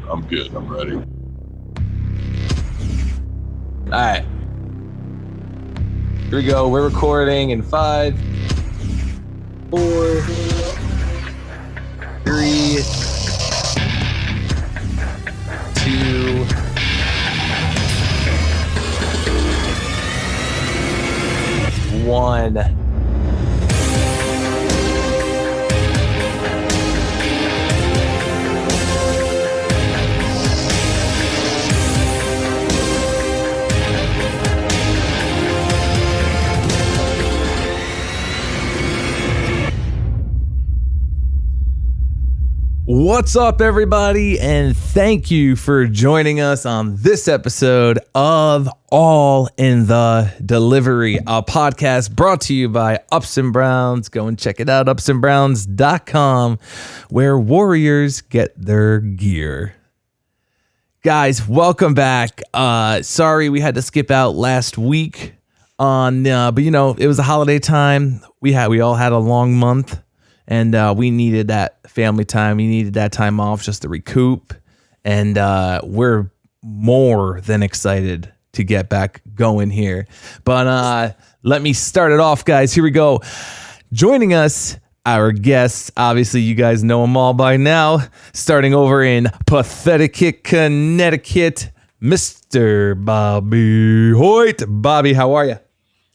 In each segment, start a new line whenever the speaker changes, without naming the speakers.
I'm good. I'm ready.
All right. Here we go. We're recording in 5, 4, 3, 2, 1. What's up, everybody, and thank you for joining us on this episode of All in the Delivery, a podcast brought to you by Ups and Browns. Go and check it out, upsandbrowns.com, where warriors get their gear. Guys, welcome back. Sorry we had to skip out last week but you know, it was a holiday time. We all had a long month. And we needed that family time. We needed that time off just to recoup. And we're more than excited to get back going here. But let me start it off, guys. Here we go. Joining us, our guests. Obviously, you guys know them all by now. Starting over in Pathetic, Connecticut, Mr. Bobby Hoyt. Bobby, how are you?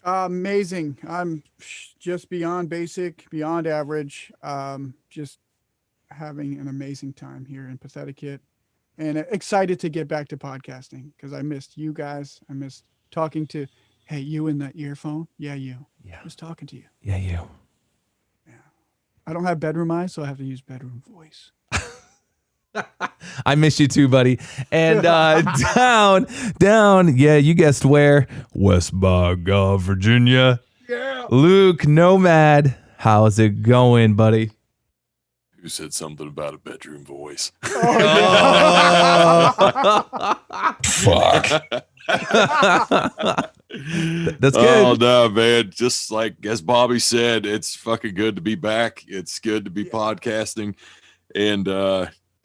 Amazing. I'm just beyond basic, beyond average. Just having an amazing time here in Pathetic, and excited to get back to podcasting because I missed you guys. I missed talking to, hey, you in the earphone. Yeah, you. Yeah. Just talking to you.
Yeah, you.
Yeah. I don't have bedroom eyes, so I have to use bedroom voice.
I miss you too, buddy. And down, yeah, you guessed where? West Bog, Virginia.
Yeah.
Luke Nomad, how's it going, buddy?
Who said something about a bedroom voice?
Fuck. That's good.
Oh, no, man. Just like as Bobby said, it's fucking good to be back. It's good to be podcasting. And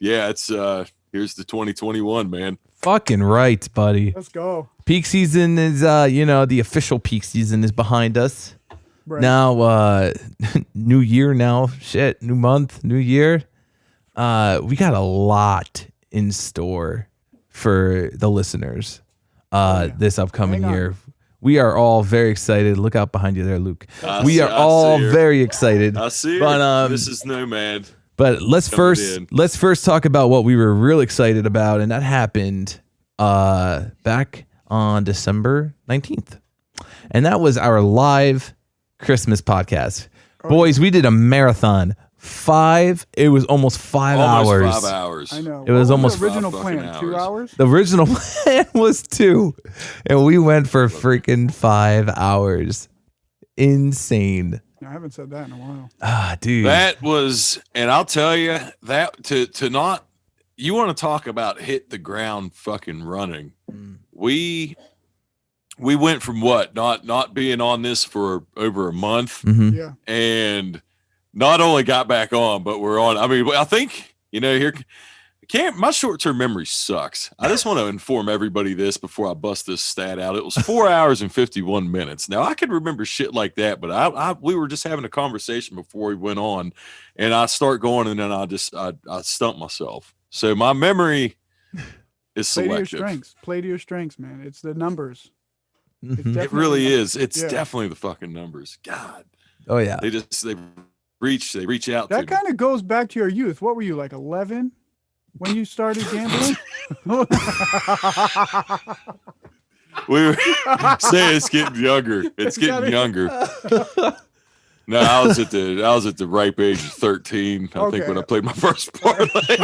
yeah, it's here's the 2021, man.
Fucking right, buddy.
Let's go.
Peak season is, the official peak season is behind us.
Right.
Now, new year now. Shit, new month, new year. We got a lot in store for the listeners this upcoming year. We are all very excited. Look out behind you there, Luke. We are all very exciid.
I see
but,
this is Nomad.
But let's first talk about what we were real excited about, and that happened back on December 19th. And that was our live Christmas podcast. Boys, we did a marathon. It was almost 5 hours.
Almost 5 hours.
I know.
It was almost
the original plan.
hours.
2 hours?
The original plan was 2. And we went for freaking 5 hours. Insane.
I haven't said that in a while.
Dude.
That was, and I'll tell you that to not, you want to talk about hit the ground fucking running. We went from not being on this for over a month,
Yeah.
and not only got back on, but we're on. I mean, I think, my short-term memory sucks. I just want to inform everybody this before I bust this stat out. It was 4 hours and 51 minutes. Now I could remember shit like that, but we were just having a conversation before we went on, and I start going, and then I stump myself. So my memory is selective.
Play to your strengths, man. It's the numbers.
It really is. It's definitely the fucking numbers. God.
Oh yeah.
They reach out.
That kind of goes back to your youth. What were you, like 11? When you started gambling?
We were saying it's getting younger. It's getting younger. No, I was at the ripe age of 13. I think when I played my first parlay.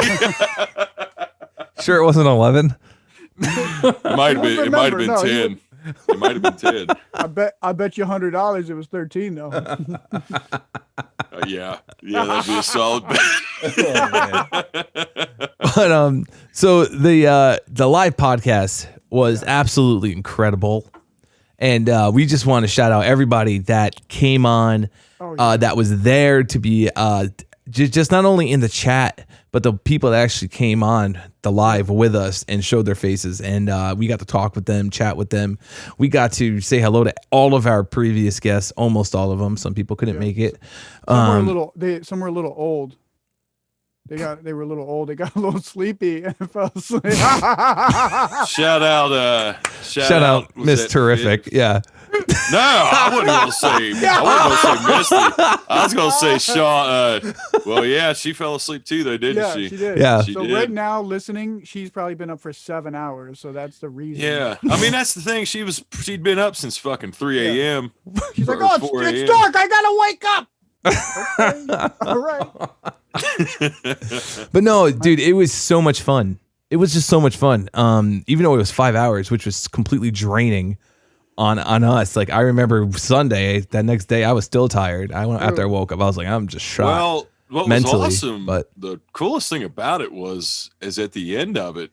Sure, it wasn't 11.
It might have been 10. It might have been 10.
I bet you $100 it was 13 though.
Yeah, that'd be a solid bet.
But so the live podcast was absolutely incredible, and we just want to shout out everybody that came on, that was there to be just not only in the chat, but the people that actually came on the live with us and showed their faces, and we got to talk with them, chat with them. We got to say hello to all of our previous guests, almost all of them. Some people couldn't make it.
Some were a little old. They were a little old. They got a little sleepy and fell asleep.
Shout out,
Miss Terrific. Yeah.
No, I wasn't gonna say. I wasn't gonna say Misty. I was gonna say Shaw. Well, yeah, she fell asleep too, though, didn't she?
She did.
Yeah.
So right now, listening, she's probably been up for 7 hours. So that's the reason.
Yeah, I mean that's the thing. She'd been up since fucking 3 a.m.
She's like, oh, it's dark. I gotta wake up. Okay. All right.
But no, dude, it was so much fun. It was just so much fun. Even though it was 5 hours, which was completely draining on us. Like I remember Sunday, that next day, I was still tired. After I woke up, I was like, I'm just shot.
Well, what
mentally,
was awesome, but the coolest thing about it is at the end of it,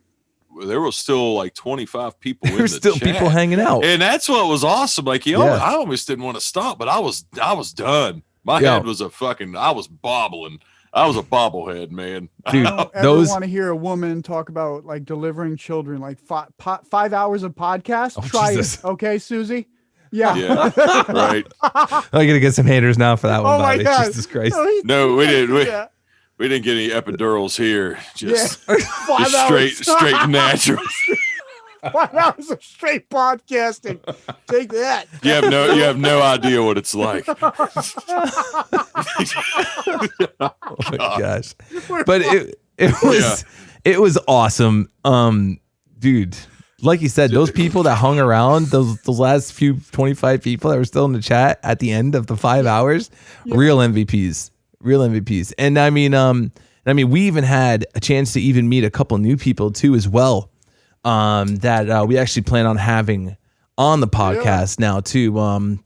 there was still like 25 people. There were still chat.
People hanging out,
and that's what was awesome. Like I almost didn't want to stop, but I was done. My head was I was bobbling. I was a bobblehead, man.
Dude, I don't want to hear a woman talk about like delivering children, like 5 hours of podcast. Try it, okay, Susie? Yeah.
Right.
I'm gonna get some haters now for that one.
Oh my God.
Jesus Christ!
No, we didn't. We didn't get any epidurals here. Just,
just
straight natural.
5 hours of straight podcasting. Take that.
You have no idea what it's like.
Oh my gosh. But it was awesome. Dude, like you said, those people that hung around, those last few 25 people that were still in the chat at the end of the 5 hours, real MVPs. And I mean, we even had a chance to even meet a couple new people too as well. That we actually plan on having on the podcast now too. On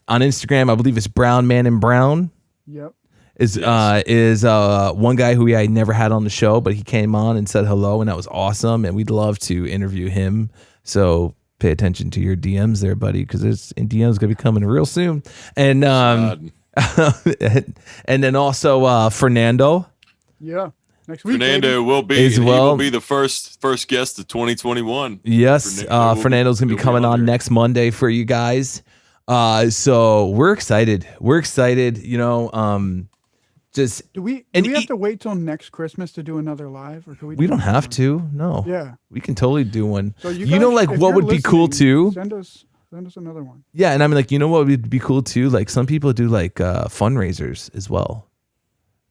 Instagram, I believe it's Brown Man and Brown.
Yep.
Is one guy who I never had on the show, but he came on and said hello, and that was awesome. And we'd love to interview him. So pay attention to your DMs there, buddy, because it's DMs gonna be coming real soon. And and then also Fernando.
Yeah. Next week,
Fernando will be he will be the first guest of 202021.
Yes, Fernando's gonna be coming on next Monday for you guys. So we're excited. You know, just
do we have to wait till next Christmas to do another live, or can we?
We don't have to. No.
Yeah,
we can totally do one.
So
you know, like what would be cool too?
Send us another one.
Yeah, and I mean, like, you know what would be cool too? Like some people do like fundraisers as well.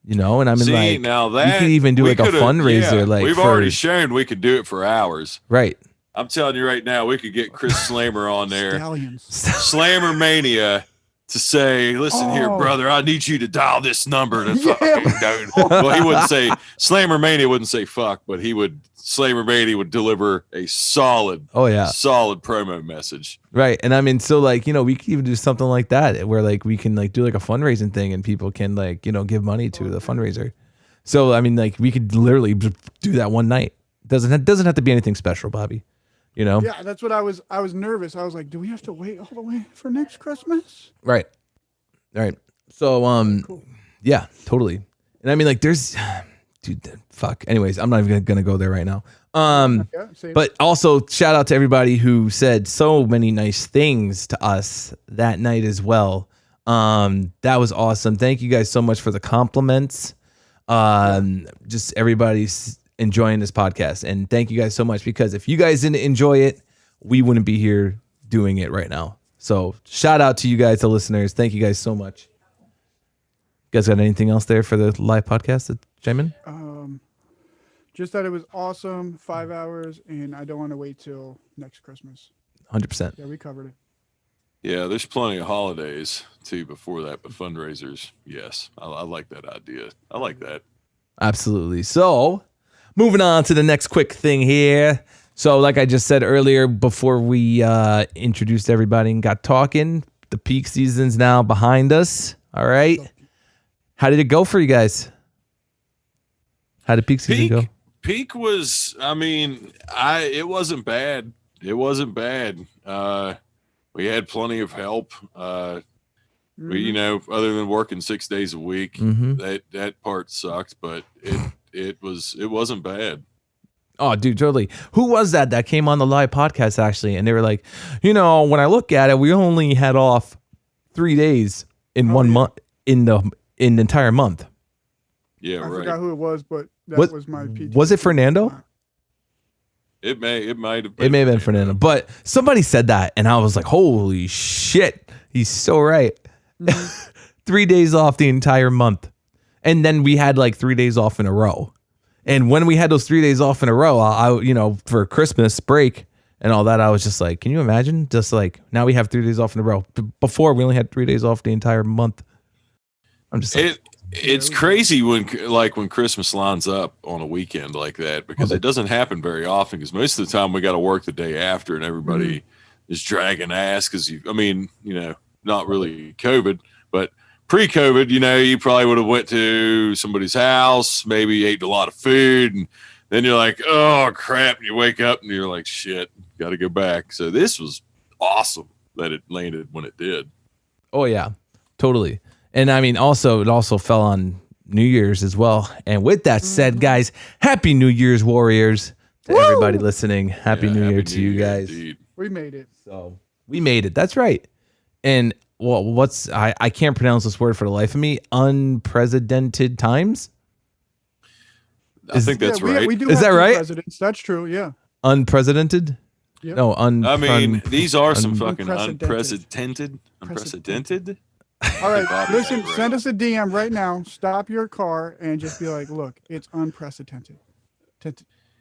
You know, and I mean, like,
now that
you could even do like a fundraiser. Like
we've already shown we could do it for hours.
Right.
I'm telling you right now, we could get Chris Slammer on there,
Stallions.
Slammer Mania, to say, listen here, brother, I need you to dial this number to fucking Well, he wouldn't say Slammer Mania wouldn't say fuck, but Slammer Mania would deliver a solid promo message.
Right. And I mean, so like, you know, we could even do something like that where like we can like do like a fundraising thing and people can like, you know, give money to the fundraiser. So I mean, like we could literally do that one night. Doesn't have to be anything special, Bobby. You know?
Yeah, that's what I was nervous. I was like, do we have to wait all the way for next Christmas?
Right. So
cool.
Yeah, totally. And I mean, like, there's dude, fuck. Anyways, I'm not even gonna go there right now. But also shout out to everybody who said so many nice things to us that night as well. That was awesome. Thank you guys so much for the compliments. Just everybody's enjoying this podcast, and thank you guys so much, because if you guys didn't enjoy it, we wouldn't be here doing it right now. So shout out to you guys, the listeners. Thank you guys so much. You guys got anything else there for the live podcast, Jamin?
Just that it was awesome, 5 hours, and I don't want to wait till next Christmas.
100%.
Yeah, we covered it.
Yeah, there's plenty of holidays too before that, but fundraisers, yes, I like that idea. I like that.
Absolutely. So moving on to the next quick thing here. So like I just said earlier, before we introduced everybody and got talking, the peak season's now behind us. All right. How did it go for you guys? How did peak season go?
Peak was, I mean, it wasn't bad. It wasn't bad. We had plenty of help. We, you know, other than working 6 days a week, that part sucked, but it wasn't bad.
Oh, dude, totally. Who was that came on the live podcast actually? And they were like, when I look at it, we only had off 3 days in 1 month in the entire month.
Yeah,
I
right.
forgot who it was, but that was my PTSD.
Was it Fernando?
It may have been.
It may have been Fernando, but somebody said that, and I was like, "Holy shit, he's so right."
Mhm.
3 days off the entire month, and then we had like 3 days off in a row. And when we had those 3 days off in a row, I for Christmas break and all that, I was just like, "Can you imagine? Just like now we have 3 days off in a row. Before we only had 3 days off the entire month." I'm just like,
it's crazy when Christmas lines up on a weekend like that, because it doesn't happen very often, because most of the time we got to work the day after and everybody is dragging ass because not really COVID, but pre-COVID, you probably would have went to somebody's house, maybe ate a lot of food, and then you're like, oh crap, and you wake up and you're like, shit, got to go back. So this was awesome that it landed when it did.
oh yeah, totally. And I mean, it also fell on New Year's as well. And with that said, guys, Happy New Year's, Warriors, to everybody listening. Happy New Year to you guys.
Indeed.
We made it.
So we made it. That's right. And I can't pronounce this word for the life of me. Unprecedented times.
I think that's right.
We do
Is
have
that
two
right?
presidents. That's true. Yeah.
Unprecedented.
Yep.
No,
I mean, these are some fucking
Unprecedented.
unprecedented.
All right.
Bobby,
Listen,
right.
send us a DM right now. Stop your car and just be like, look, it's unprecedented.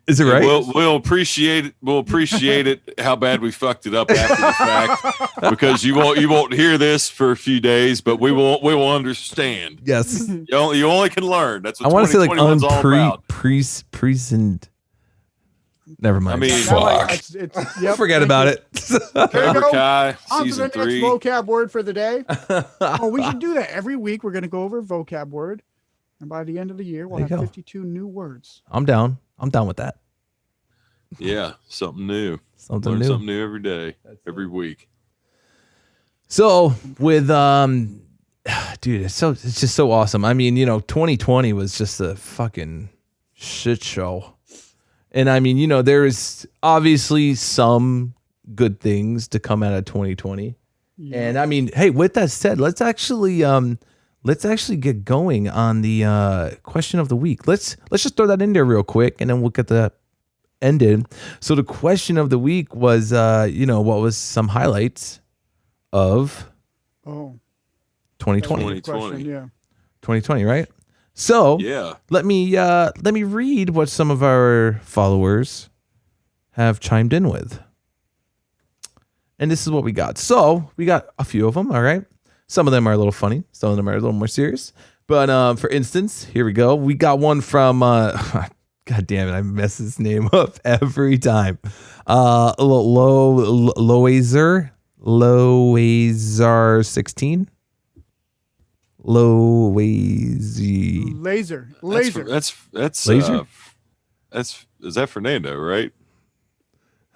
Is it right?
We'll appreciate it. We'll appreciate it. How bad we fucked it up after the fact, because you won't hear this for a few days, but we will understand.
Yes.
You only can learn. That's
I
what
want to say like
2021's all about.
present. Never mind.
I mean,
Now, like,
fuck.
Yep,
Forget
thank
about
you.
it.
There you
Cobra
go.
Kai
On to the
season
next
3.
vocab word for the day. Oh, we should do that every week. We're going to go over a vocab word, and by the end of the year, we'll
There you
have
go.
52 new words.
I'm down with that.
Yeah, something new.
Something
Learn
new.
something new every day, every week.
So with dude, it's just so awesome. I mean, 2020 was just a fucking shit show. And I mean, there is obviously some good things to come out of 2020.
Yeah.
And I mean, hey, with that said, let's actually get going on the question of the week. Let's just throw that in there real quick, and then we'll get that ended. So the question of the week was, what was some highlights of
Oh,
2020?
that's a good question, yeah.
2020, right? So
Yeah.
let me read what some of our followers have chimed in with. And this is what we got. So we got a few of them, all right? Some of them are a little funny. Some of them are a little more serious. But for instance, here we go. We got one from, God damn it, I mess his name up every time. Loazer 16. Loazy.
Laser.
That's
Laser?
Is that Fernando, right?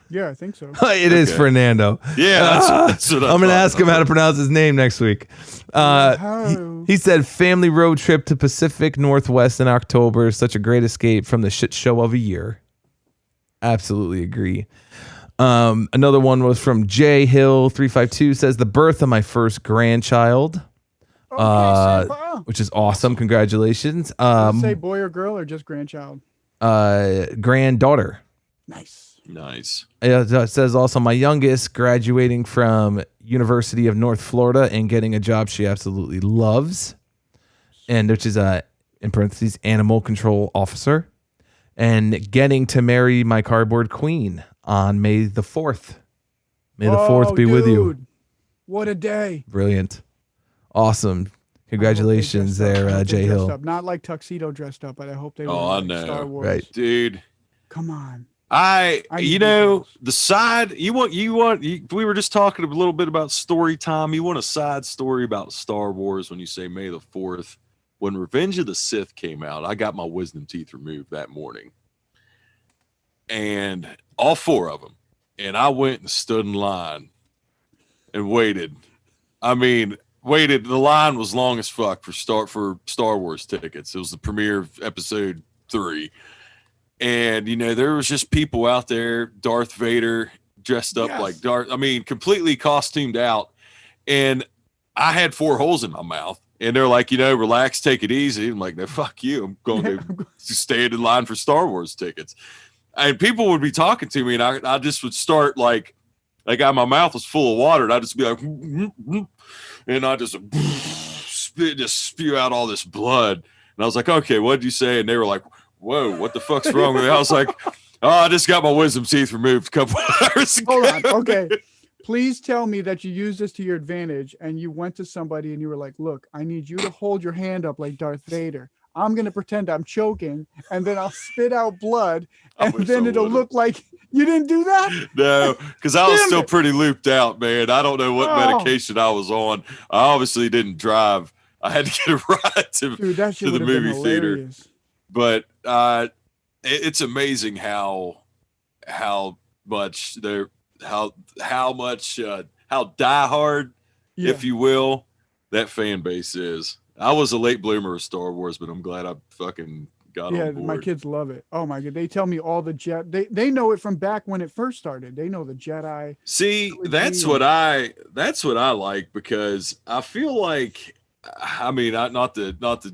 Yeah, I think so.
It is
Okay.
Fernando.
Yeah, that's what
I'm going to
thought.
ask him how to pronounce his name next week. He said, family road trip to Pacific Northwest in October. Such a great escape from the shit show of a year. Absolutely agree. Another one was from J Hill 352, says the birth of my first grandchild, which is awesome. Congratulations.
Say boy or girl or just grandchild?
Granddaughter.
Nice.
It says also my youngest graduating from University of North Florida and getting a job she absolutely loves, and which is in parentheses animal control officer, and getting to marry my cardboard queen on May the 4th. May the 4th be with you.
What a day.
Brilliant. Awesome. Congratulations there, J Hill.
Up. Not like tuxedo dressed up, but I hope they
Oh,
were
I
like
know.
Star Wars.
Right.
Dude.
Come on.
We were just talking a little bit about story time. You want a side story about Star Wars when you say May the 4th. When Revenge of the Sith came out, I got my wisdom teeth removed that morning. And all 4 of them. And I went and stood in line and waited. The line was long as fuck for Star Wars tickets. It was the premiere of episode 3. And, there was just people out there, Darth Vader dressed up like Darth. I mean, completely costumed out. And I had 4 holes in my mouth. And they're like, relax, take it easy. I'm like, no, fuck you. I'm going to stand in line for Star Wars tickets. And people would be talking to me, and I just would start my mouth was full of water, and I'd just be like, and I just spew out all this blood. And I was like, okay, what'd you say? And they were like, whoa, what the fuck's wrong with me? I was like, oh, I just got my wisdom teeth removed a couple hours ago.
Hold on. Okay. Please tell me that you used this to your advantage and you went to somebody and you were like, look, I need you to hold your hand up like Darth Vader. I'm going to pretend I'm choking and then I'll spit out blood and then it'll look like you didn't do that?
No, because I was still pretty looped out, man. I don't know what medication I was on. I obviously didn't drive. I had to get a ride to the movie theater. But it's amazing how much they're how diehard, if you will, that fan base is. I was a late bloomer of Star Wars, but I'm glad I fucking got on board.
My kids love it. Oh my god, they tell me all the they know it from back when it first started. They know the Jedi.
See, that's what I like, because I feel like, I mean, not to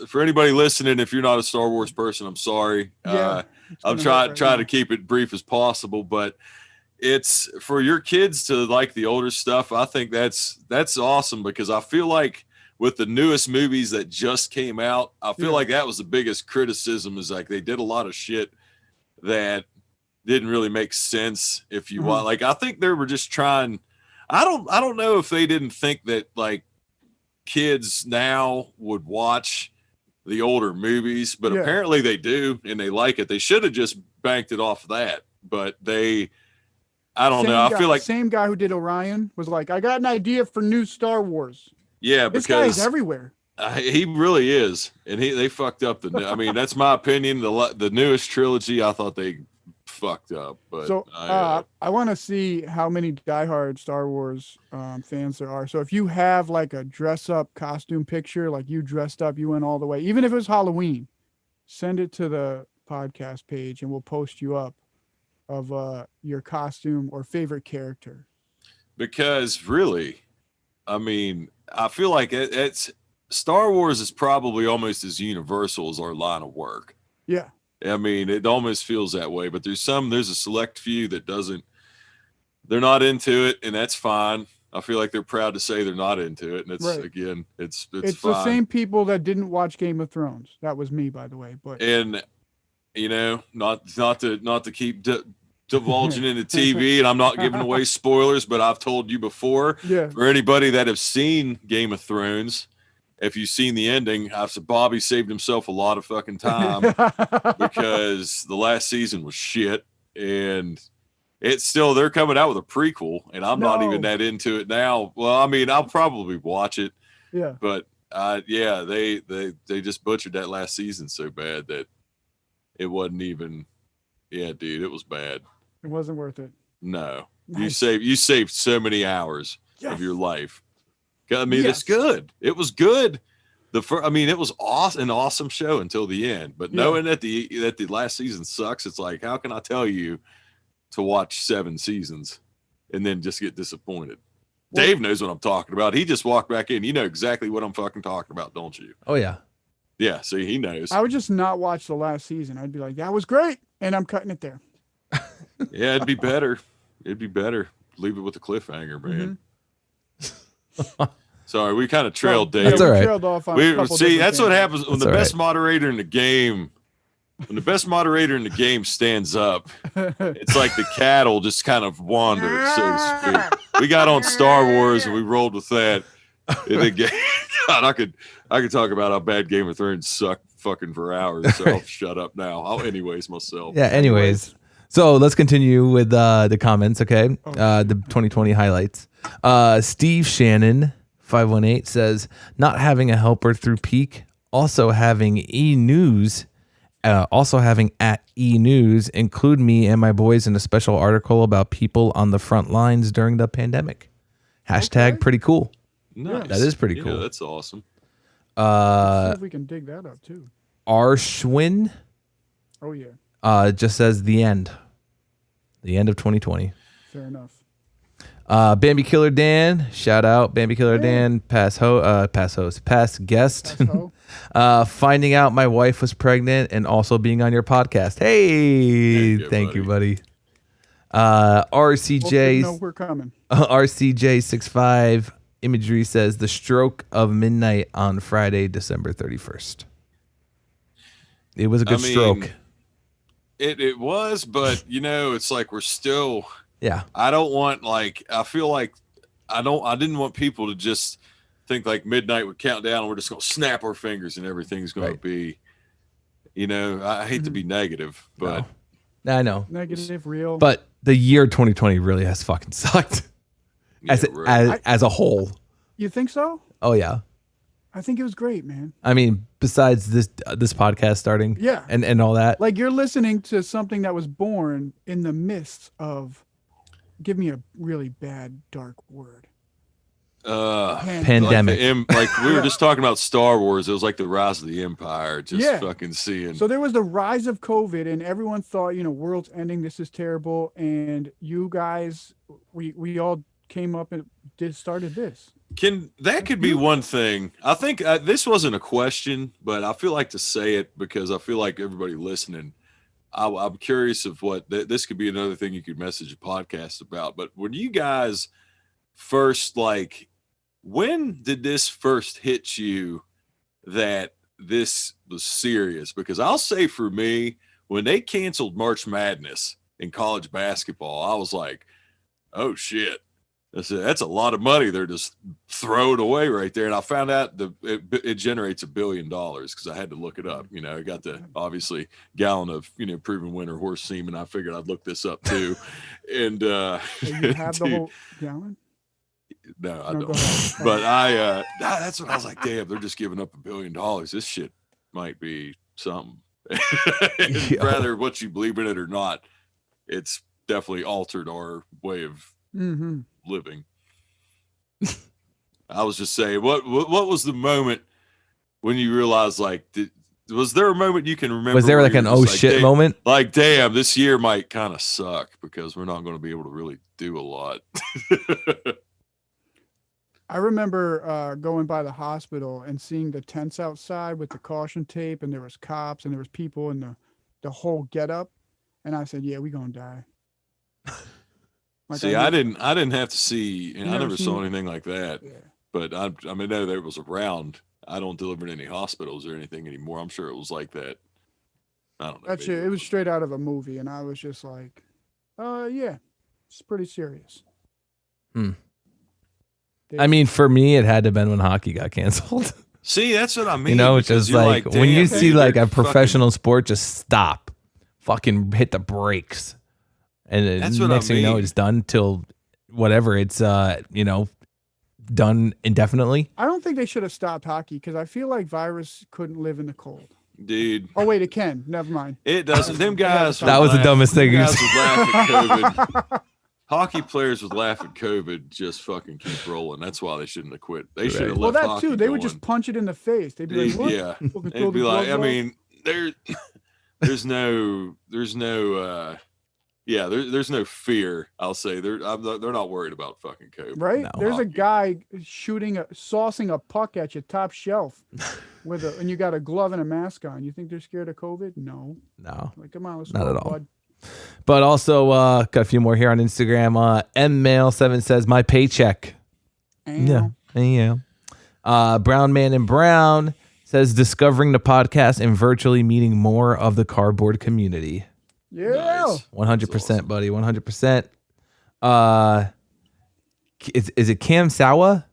for anybody listening, if you're not a Star Wars person, I'm sorry. I'm trying to keep it brief as possible, but it's for your kids to like the older stuff. I think that's awesome, because I feel like with the newest movies that just came out, I feel like that was the biggest criticism, is like they did a lot of shit that didn't really make sense. If you want, like, I think they were just trying. I don't know if they didn't think that like kids now would watch the older movies, but apparently they do, and they like it. They should have just banked it off that, but I don't know. I feel like
same guy who did Orion was like, I got an idea for new Star Wars.
Yeah,
this
because
guy's everywhere.
He really is, and they fucked up I mean, that's my opinion. The newest trilogy, I thought they fucked up. But
so I want to see how many diehard Star Wars fans there are. So if you have like a dress up costume picture, like you dressed up, you went all the way, even if it was Halloween, send it to the podcast page and we'll post you up of your costume or favorite character. Because
really, I mean, I feel like it's Star Wars is probably almost as universal as our line of work.
Yeah.
I mean, it almost feels that way, but there's a select few that they're not into it, and that's fine. I feel like they're proud to say they're not into it. And again, it's fine.
The same people that didn't watch Game of Thrones. That was me, by the way,
and not to keep divulging into TV, and I'm not giving away spoilers, but I've told you before, for anybody that have seen Game of Thrones, if you've seen the ending, I've said Bobby saved himself a lot of fucking time because the last season was shit, and they're coming out with a prequel, and I'm not even that into it now. Well, I mean, I'll probably watch it.
Yeah.
But they just butchered that last season so bad that it wasn't even. Yeah, dude, it was bad.
It wasn't worth it.
No. Nice. You saved so many hours of your life. I mean, it's good. It was good. It was an awesome show until the end. But knowing that the last season sucks, it's like, how can I tell you to watch 7 seasons and then just get disappointed? Well, Dave knows what I'm talking about. He just walked back in. You know exactly what I'm fucking talking about, don't you?
Oh, yeah.
Yeah, see, he knows.
I would just not watch the last season. I'd be like, that was great, and I'm cutting it there.
Yeah, it'd be better. It'd be better. Leave it with a cliffhanger, man. Sorry, we kind of trailed Dave.
That's all right.
Trailed off on
that's what happens when the best moderator in the game. When the best moderator in the game stands up, it's like the cattle just kind of wander, so to speak. We got on Star Wars and we rolled with that. In the game. God, I could talk about how bad Game of Thrones sucked fucking for hours. So I'll shut up now. Anyways myself.
Yeah. Anyways, so let's continue with the comments. Okay. The 2020 highlights. Steve Shannon 518 says, not having a helper through Peak, also having e-news. Also having at e-news include me and my boys in a special article about people on the front lines during the pandemic. Hashtag pretty cool.
Nice.
That is pretty cool.
Yeah, that's awesome.
Let's see if we can dig that up too.
Arshwin
Oh yeah,
just says the end of 2020.
fair enough.
Bambi Killer Dan, shout out Bambi Killer
Hey.
Dan, past guest.
That's
Finding out my wife was pregnant and also being on your podcast. Hey, thank you, buddy.
Hope you know
RCJ
we're coming.
RCJ65 imagery says the stroke of midnight on Friday, December 31st. It was a good stroke.
It was, but it's like we're still.
Yeah.
I don't want I feel like I didn't want people to just think like midnight would count down and we're just gonna snap our fingers and everything's gonna be. I hate to be negative, but
No. I know.
Negative, real.
But the year 2020 really has fucking sucked as a whole.
You think so?
Oh yeah.
I think it was great, man.
I mean, besides this podcast starting,
Yeah,
and all that.
like you're listening to something that was born in the midst of. Give me a really bad, dark word.
Pandemic.
Like we were just talking about Star Wars. It was like the rise of the Empire. Just fucking seeing.
So there was the rise of COVID, and everyone thought, world's ending. This is terrible. And you guys, we all came up and started this.
That could be one thing. I think this wasn't a question, but I feel like to say it because I feel like everybody listening. I'm curious of what this could be another thing you could message a podcast about. But when you guys first, when did this first hit you that this was serious? Because I'll say for me, when they canceled March Madness in college basketball, I was like, oh shit. That's a lot of money they're just throwing away right there. And I found out it generates $1 billion because I had to look it up. I got the obviously gallon of proven winter horse semen. I figured I'd look this up too. And
So you have the whole gallon?
No, I don't. But that's what I was like. Damn, they're just giving up $1 billion. This shit might be something. Rather what you believe in it or not, it's definitely altered our way of living. I was just saying, what was the moment when you realized, was there a moment you can remember?
Was there like an oh shit moment?
Like, damn, this year might kind of suck because we're not going to be able to really do a lot.
I remember going by the hospital and seeing the tents outside with the caution tape, and there was cops and there was people and the whole get up, and I said, "Yeah, we gonna die."
See, I didn't have to see, and I never saw
seen
anything like that.
Yeah.
But I know that it was around. I don't deliver in any hospitals or anything anymore. I'm sure it was like that. I don't know.
That's it. It was straight out of a movie, and I was just like, yeah, it's pretty serious.
I mean, for me, it had to have been when hockey got canceled.
See, that's what I mean.
It's just like when you see like a professional sport just stop, fucking hit the brakes. And
that's
next thing you know, it's done till whatever. It's done indefinitely.
I don't think they should have stopped hockey because I feel like virus couldn't live in the cold.
Dude.
Oh wait, it can. Never mind.
It doesn't. Them guys.
That was the dumbest thing.
Guys would laugh at COVID. Hockey players would laugh at COVID. Just fucking keep rolling. That's why they shouldn't have quit. They should have left.
Well, that
hockey
too. They would
going.
just punch it in the face. They'd be like, "What?"
Yeah. They'd be like, I mean, there's no. Yeah, there's no fear. I'll say they're not worried about fucking COVID.
Right?
No.
There's a guy saucing a puck at your top shelf and you got a glove and a mask on. You think they're scared of COVID? No. Like, come on, let's
not
go,
at all.
bud.
But also, got a few more here on Instagram. MMail7 says, my paycheck.
And
Yeah. Brown Man and Brown says, discovering the podcast and virtually meeting more of the cardboard community.
Yeah.
Nice.
100%,
Awesome.
buddy. 100%. Is it Cam Sawa?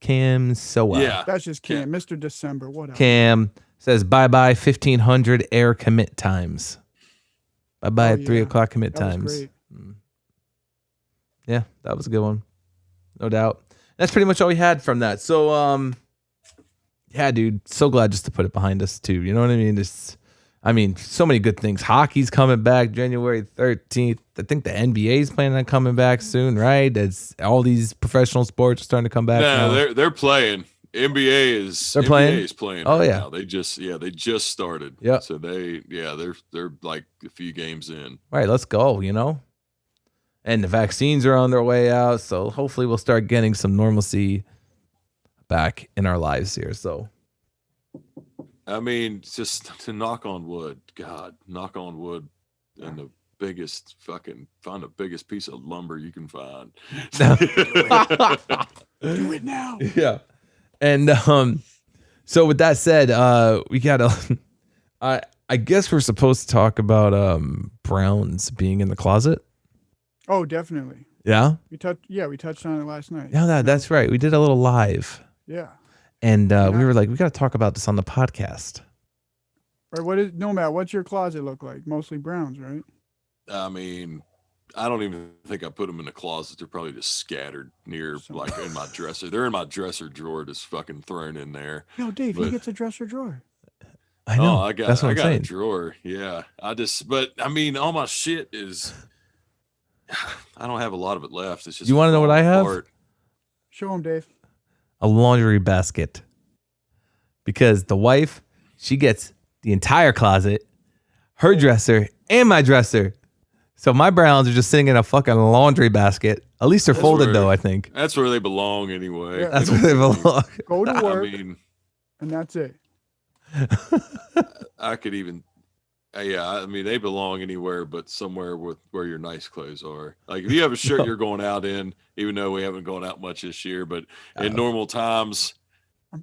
Cam Sawa.
Yeah.
That's just Cam. Mr. December. What else?
Cam says, bye-bye 1,500 air commit times. Bye-bye at 3 o'clock commit
That was
times.
great.
Yeah, that was a good one. No doubt. That's pretty much all we had from that. So, yeah, dude, so glad just to put it behind us too. You know what I mean? So many good things. Hockey's coming back January 13th. I think the NBA's planning on coming back soon, right? It's all these professional sports are starting to come back.
No,
now.
they're playing. NBA
They're playing?
is playing
Oh,
right
yeah.
now. They just started.
Yeah.
So they're like a few games in.
All right, let's go, And the vaccines are on their way out, so hopefully we'll start getting some normalcy back in our lives here. So
I mean, just to knock on wood, knock on wood, and find the biggest piece of lumber you can find.
Do it now.
yeah. And so with that said, we gotta I guess we're supposed to talk about Browns being in the closet.
Oh, definitely.
Yeah?
We touched on it last night.
Yeah, that's right. We did a little live.
Yeah.
And we were like, we gotta talk about this on the podcast.
Right. Nomad, what's your closet look like? Mostly Browns, right?
I mean, I don't even think I put them in the closet. They're probably just scattered near, like in my dresser. They're in my dresser drawer, just fucking thrown in there.
No, Dave, he gets a dresser drawer.
I know.
I got a drawer. Yeah. But I mean, all my shit is, I don't have a lot of it left. It's just,
you want to know what I have?
Apart.
Show him, Dave.
A laundry basket. Because the wife, she gets the entire closet, her dresser, and my dresser. So my Browns are just sitting in a fucking laundry basket. At least they're folded, though, I think.
That's where they belong anyway.
Yeah.
That's where they belong.
Go to work,
I mean,
and that's it.
I could even, I mean, they belong anywhere but somewhere where your nice clothes are. Like if you have a shirt you're going out in, even though we haven't gone out much this year, but in normal times,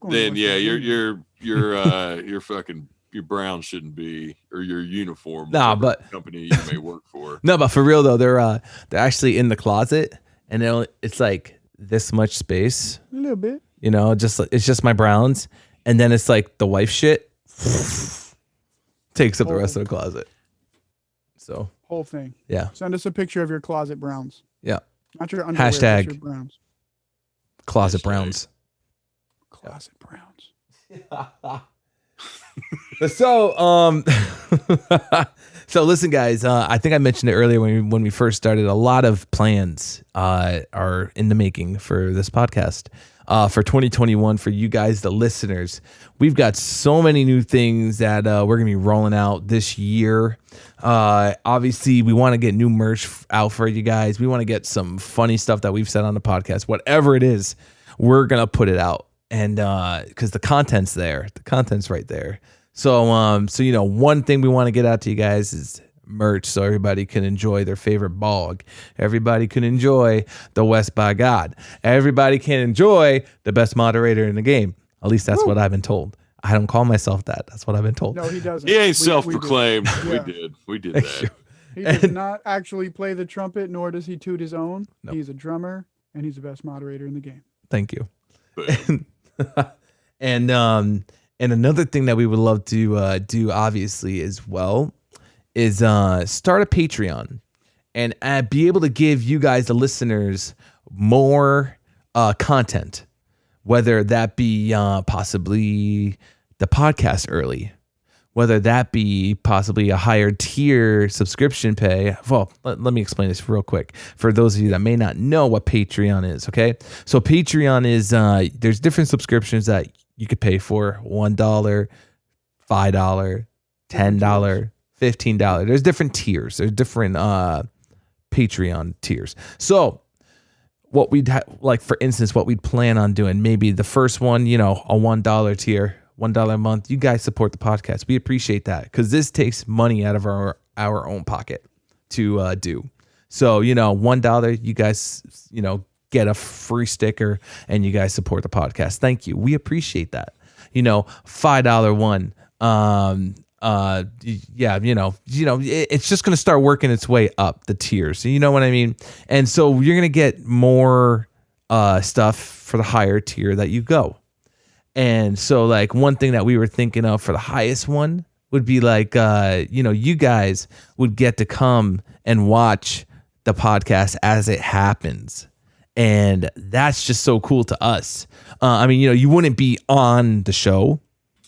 then yeah, your fucking your brown shouldn't be, or your uniform.
Nah, but
company you may work for.
No, but for real though, they're actually in the closet, and it's like this much space.
A little bit.
It's just my Browns, and then it's like the wife shit takes up the rest of the closet. So
whole thing.
Yeah.
Send us a picture of your closet Browns.
Yeah.
Not your underwear.
Hashtag
your Browns.
Closet Browns.
Closet Browns.
So so listen, guys. I think I mentioned it earlier when we first started. A lot of plans are in the making for this podcast for 2021 for you guys, the listeners. We've got so many new things that we're gonna be rolling out this year. Obviously, we want to get new merch out for you guys. We want to get some funny stuff that we've said on the podcast. Whatever it is, we're gonna put it out. And because the content's there, the content's right there. So one thing we want to get out to you guys is merch, so everybody can enjoy their favorite bog. Everybody can enjoy the West by God. Everybody can enjoy the best moderator in the game. At least that's what I've been told. I don't call myself that. That's what I've been told.
No, he doesn't.
He ain't self-proclaimed. We did that.
Sure.
He does not actually play the trumpet, nor does he toot his own.
Nope.
He's a drummer, and he's the best moderator in the game.
Thank you. And another thing that we would love to do, obviously, as well, is start a Patreon and be able to give you guys, the listeners, more content, whether that be possibly the podcast early, whether that be possibly a higher tier subscription pay. Well, let me explain this real quick for those of you that may not know what Patreon is, okay? So Patreon is, there's different subscriptions that you could pay for: $1, $5, $10, $15. There's different tiers. There's different Patreon tiers. So what we'd like, for instance, what we'd plan on doing, maybe the first one, a $1 tier, $1 a month. You guys support the podcast. We appreciate that, because this takes money out of our own pocket to do. So, $1, you guys, get a free sticker and you guys support the podcast. Thank you. We appreciate that. $5 one. It's just going to start working its way up the tiers. You know what I mean? And so you're going to get more stuff for the higher tier that you go. And so, like, one thing that we were thinking of for the highest one would be like, you guys would get to come and watch the podcast as it happens. And that's just so cool to us. You wouldn't be on the show.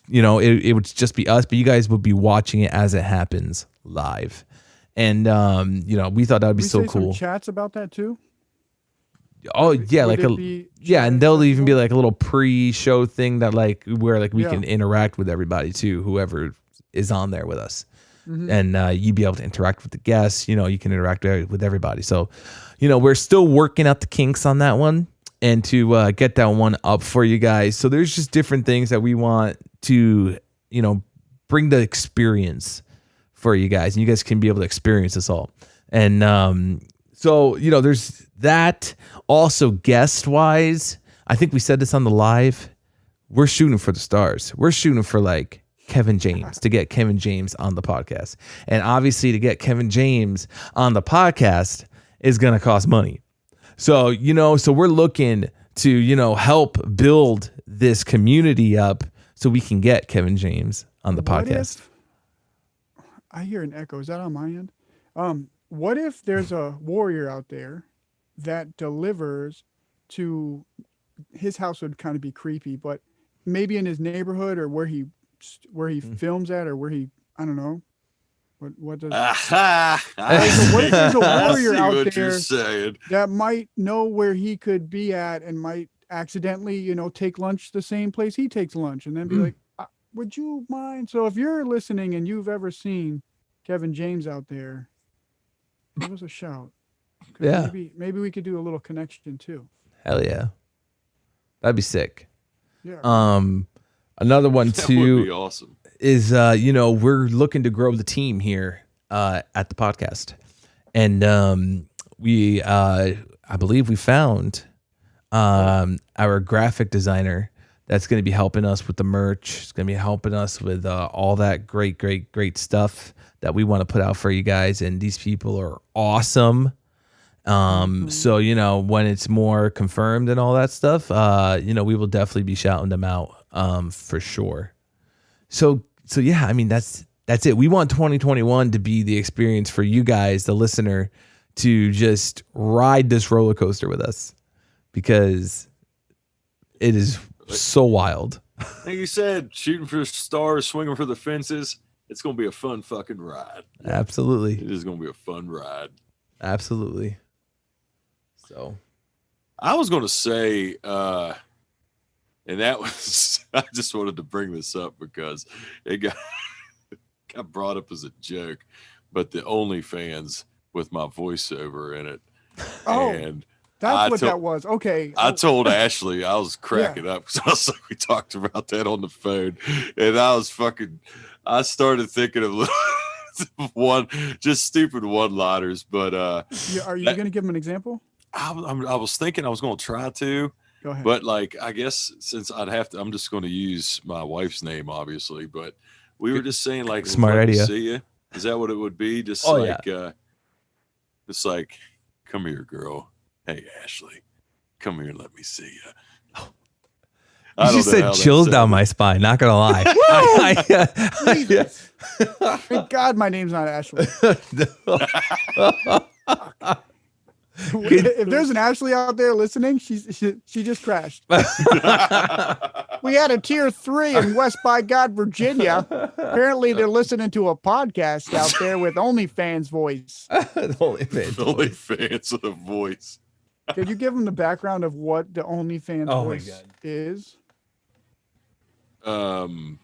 It would just be us, but you guys would be watching it as it happens live. And, we thought that would be so cool.
Some chats about that too?
Oh yeah,
Would
like
it
a
be
yeah,
chat
and there'll even be
accessible?
like a little pre-show thing that like where like we
Yeah.
can interact with everybody too, whoever is on there with us,
Mhm.
and you'd be able to interact with the guests. You can interact with everybody. So, we're still working out the kinks on that one and to get that one up for you guys. So there's just different things that we want to bring the experience for you guys, and you guys can be able to experience this all. And so there's that. Also, guest wise, I think we said this on the live. We're shooting for the stars. We're shooting for like Kevin James, to get Kevin James on the podcast, and obviously to get Kevin James on the podcast is going to cost money. So so we're looking to help build this community up so we can get Kevin James on the
What
podcast.
if I hear an echo? Is that on my end? What if there's a warrior out there that delivers to his house? Would kind of be creepy, but maybe in his neighborhood or where he films at, or where he, I don't know. What does
Aha!
so what if there's a
I
warrior
see
out
what
there
you're saying.
that might know where he could be at and might accidentally, take lunch the same place he takes lunch, and then be like, would you mind? So if you're listening and you've ever seen Kevin James out there, give us a shout. 'Cause
Yeah.
Maybe we could do a little connection too.
Hell yeah, that'd be sick.
Yeah.
Another one
That would
too
be awesome.
is we're looking to grow the team here at the podcast, and we I believe we found our graphic designer that's going to be helping us with the merch. It's going to be helping us with all that great stuff that we want to put out for you guys, and these people are awesome. So when it's more confirmed and all that stuff, we will definitely be shouting them out for sure. So yeah, I mean that's it. We want 2021 to be the experience for you guys, the listener, to just ride this roller coaster with us, because it is so wild.
Like you said, shooting for the stars, swinging for the fences. It's gonna be a fun fucking ride.
Absolutely.
It is gonna be a fun ride.
Absolutely. So
I was gonna say, and that was I just wanted to bring this up because it got brought up as a joke, but the OnlyFans with my voiceover in it.
Oh,
And
that's what that was. Okay.
I told Ashley I was cracking up because I was like, we talked about that on the phone, and I started thinking of one just stupid one-liners, but
Are you going to give him an example?
I was thinking I was going to try to,
Go ahead.
but like I guess since I'd have to, I'm just going to use my wife's name, obviously. But we were just saying like,
Smart
let me
idea.
see ya. Is that what it would be? Just
Oh,
just like, come here, girl. Hey, Ashley, come here and let me see you.
you just said chills down my spine, not gonna lie.
Jesus. Thank God my name's not Ashley. If there's an Ashley out there listening, she just crashed. We had a tier 3 in West by God, Virginia. Apparently they're listening to a podcast out there with OnlyFans voice.
OnlyFans with a voice.
Could you give them the background of what the OnlyFans voice is? So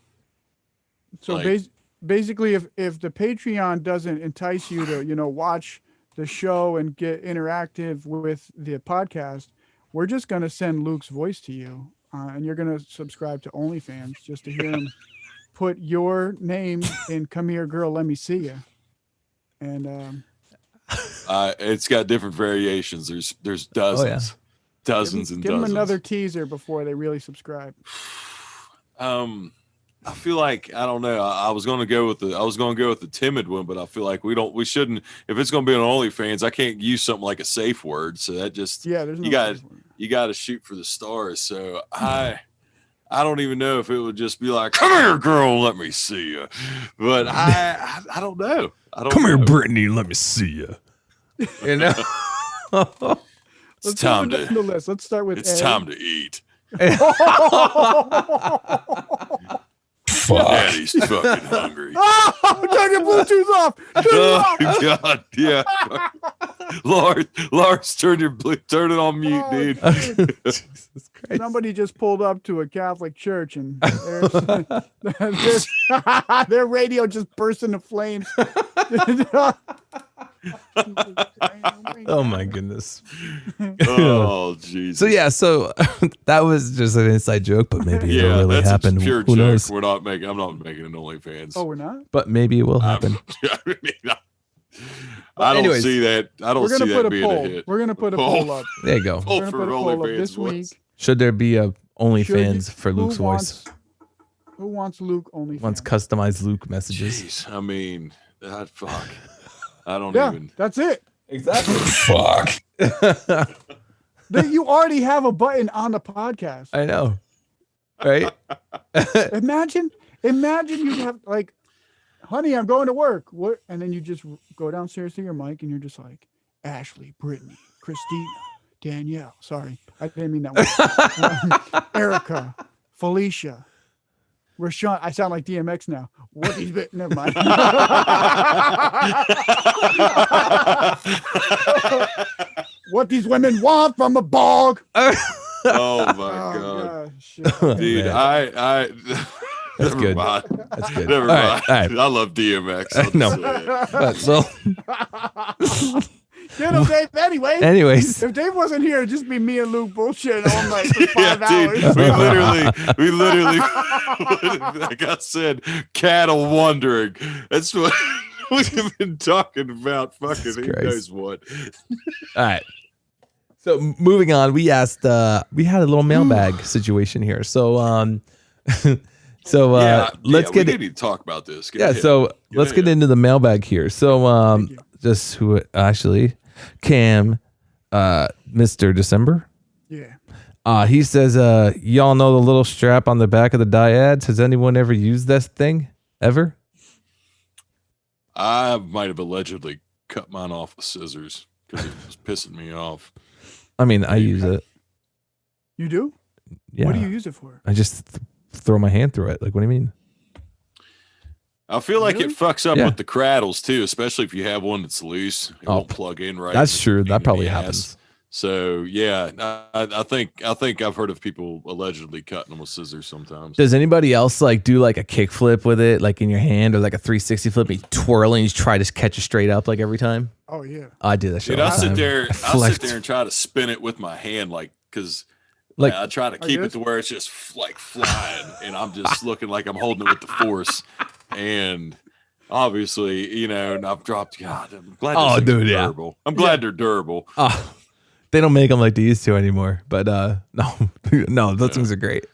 basically, if the Patreon doesn't entice you to watch the show and get interactive with the podcast, we're just gonna send Luke's voice to you, and you're gonna subscribe to OnlyFans just to hear him put your name in "Come Here, Girl, Let Me See You," and
it's got different variations. There's dozens, dozens and
give
dozens.
them another teaser before they really subscribe.
I feel like I don't know. I was going to go with the timid one, but I feel like we shouldn't. If it's going to be on OnlyFans, I can't use something like a safe word. So that just
there's no
you got to shoot for the stars. So I don't even know if it would just be like, come here, girl, let me see you. But I don't know.
Come here, Brittany, let me see you.
It's time
go down the list. Let's start with
It's
A.
time to eat.
Fuck.
Daddy's fucking hungry.
Turn your Bluetooth off. Turn it off.
Oh God, yeah. Lars, turn it on mute, dude.
Jesus Christ.
Somebody just pulled up to a Catholic church and their radio just burst into flames.
Oh my goodness.
Oh, jeez.
So yeah, that was just an inside joke, but maybe it'll really
that's
happen.
a pure
Who
joke.
knows?
I'm not making an OnlyFans.
Oh, we're not?
But maybe it will happen.
I don't
anyways,
see that. I don't
We're
see
gonna
that
put a
being a
poll.
hit.
We're gonna put a
Poll.
poll up.
There you go.
Poll
We're
for
gonna put a poll up
OnlyFans
this
voice.
week.
Should there be a OnlyFans for
Who
Luke's voice?
Who wants Luke OnlyFans?
Wants customized Luke messages.
Jeez, I mean, fuck. I don't
Yeah,
even.
that's it.
Exactly.
Fuck.
You already have a button on the podcast.
I know. Right?
Imagine you have like, honey, I'm going to work. What? And then you just go downstairs to your mic and you're just like, Ashley, Brittany, Christina, Danielle. Sorry, I didn't mean that one. Erica, Felicia, Rashawn. I sound like DMX now. What he's been? Never mind. What these women want from a bog.
Oh my god.
Gosh.
Dude,
man.
I
That's
never
good.
mind.
That's good.
Never
All
mind.
right, all right.
I love DMX. I'll just
No.
say it.
But,
Get him, Dave.
anyways,
If Dave wasn't here, it'd just be me and Luke bullshit all night for 5 hours.
Dude, we literally, like I said, cattle wandering. That's what we've been talking about. Fucking
Jesus
who
Christ.
knows what.
all right. So moving on, we asked. We had a little mailbag situation here. So, let's
we
get
need to talk about this. Go
yeah.
ahead.
So let's get
ahead.
into the mailbag here. So,
Thank you.
just who actually, Cam, Mr. December.
Yeah.
He says, y'all know the little strap on the back of the dyads. Has anyone ever used this thing ever?
I might have allegedly cut mine off with scissors because it was pissing me off.
I mean, I use it.
You do?
Yeah.
What do you use it for?
I just throw my hand through it. Like, what do you mean?
I feel like
Really?
it fucks up
Yeah.
with the cradles too, especially if you have one that's loose. It won't plug in right.
That's
It's a
true.
pain
That
in
probably
the ass.
happens.
So yeah, I think I've heard of people allegedly cutting them with scissors sometimes.
Does anybody else like do like a kick flip with it, like in your hand, or like a 360 flip, and you twirl and you try to catch it straight up like every time?
Oh yeah.
I do that shit.
Dude,
all
I
the
sit
time.
there,
I
I sit
flex.
there and try to spin it with my hand, like because
Like-
I try to keep it to where it's just like flying, and I'm just looking like I'm holding it with the force, and obviously, and I've dropped. God, I'm glad.
Oh,
those things
dude,
are
yeah.
durable. I'm glad they're durable.
Oh, they don't make them like they used to anymore. But no, those things are great.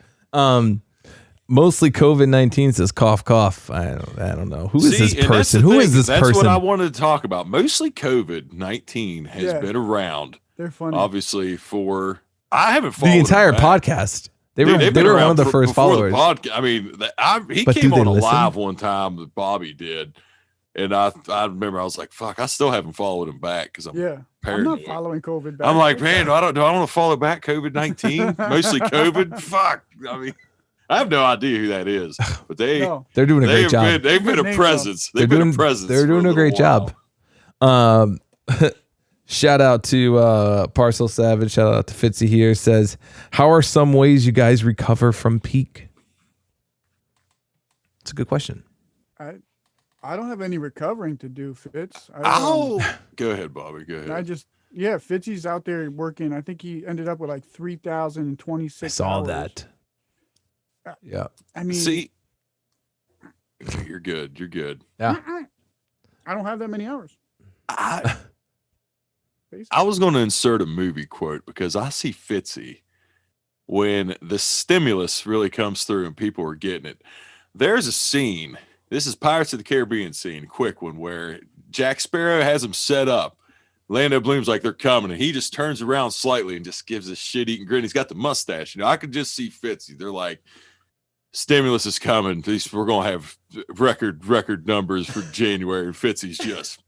Mostly COVID-19 says cough cough. I don't know. Who is this
and that's
person?
the
Who
thing.
is this
That's
person?
what I wanted to talk about. Mostly COVID-19 has
Yeah.
been around,
They're funny.
obviously, for I haven't followed
The entire
them back.
podcast. They
Dude,
were
they've
they
been
were one
around
of the
for-
first
before the
followers.
I mean, he
But
came
do they
on a
listen?
live one time that Bobby did, and I remember I was like, "Fuck!" I still haven't followed him back because I'm
Yeah. I'm
paranoid.
not following COVID back.
I'm like, man, do I want to follow back COVID-19? Mostly COVID. Fuck. I mean, I have no idea who that is, but
No.
They're doing a great
they've
job.
been
Good
a
name,
presence.
They're
They've been
doing
a presence.
They're
for
doing a
little
great job.
while.
Shout out to Parcel Savage. Shout out to Fitzy here. Says, how are some ways you guys recover from peak? It's a good question.
I don't have any recovering to do, Fitz.
Go ahead, Bobby. Go ahead.
Fitzy's out there working. I think he ended up with like 3,026
I saw
hours.
that. Yeah.
I mean,
See, you're good. You're good.
Yeah.
I don't have that many hours.
I
basically.
was going to insert a movie quote because I see Fitzy when the stimulus really comes through and people are getting it. There's a scene. This is Pirates of the Caribbean scene, quick one, where Jack Sparrow has him set up. Lando Bloom's like they're coming, and he just turns around slightly and just gives a shit-eating grin. He's got the mustache. I could just see Fitzy. They're like, stimulus is coming. We're going to have record numbers for January. And Fitzy's just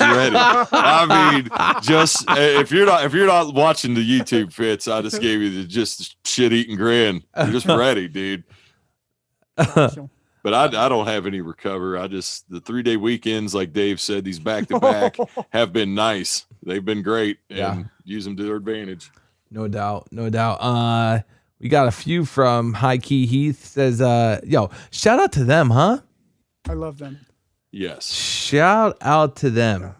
ready. I mean, just if you're not watching the YouTube, Fitz, I just gave you the shit-eating grin. You're just ready, dude.
Awesome.
But I don't have any recover. I just the 3-day weekends, like Dave said, these back to back have been nice. They've been great, and use them to their advantage.
No doubt, no doubt. We got a few from High Key Heath says, yo, shout out to them, huh?
I love them.
Yes.
Shout out to them.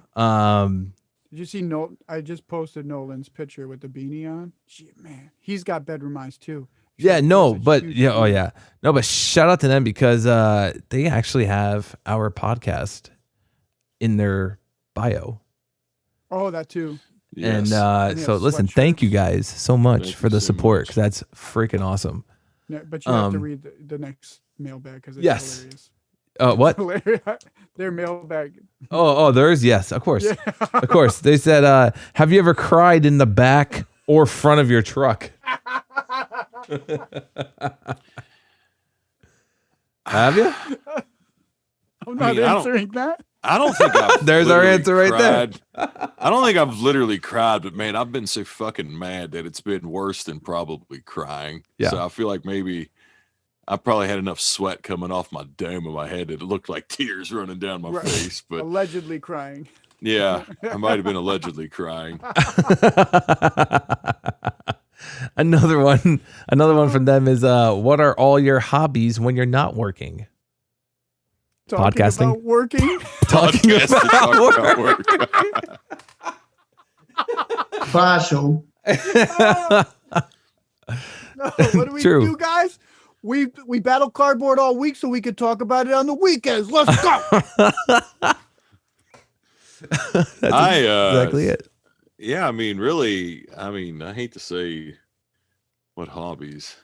Did you see I just posted Nolan's picture with the beanie on. Gee, man, he's got bedroom eyes too.
Yeah, no, but no, but shout out to them because they actually have our podcast in their bio.
Oh, that too.
Yes. And so listen,
sweatshirts.
thank you guys so much
Thank
for
you
the
so
support
much.
because that's freaking awesome.
Yeah, but you have to read the next mailbag because it's
Yes.
hilarious.
What?
Hilarious. Their mailbag.
Oh, there's yes, of course,
Yeah.
of course. They said, "Have you ever cried in the back or front of your truck?" Have you?
I'm not answering that.
I don't think I've
There's our
literally
answer right there.
cried. I don't think I've literally cried, but man, I've been so fucking mad that it's been worse than probably crying.
Yeah.
So I feel like maybe I probably had enough sweat coming off my dome of my head that it looked like tears running down my
Right.
face. But
Allegedly crying.
yeah, I might have been allegedly crying.
Another one from them is, "What are all your hobbies when you're not working?"
Talking
Podcasting?
about working.
Talking
Podcast to talk
about
about work.
Partial.
No, what do we
True.
do, guys? We battle cardboard all week so we could talk about it on the weekends. Let's go.
That's exactly it.
Yeah, I mean, really, I hate to say what hobbies.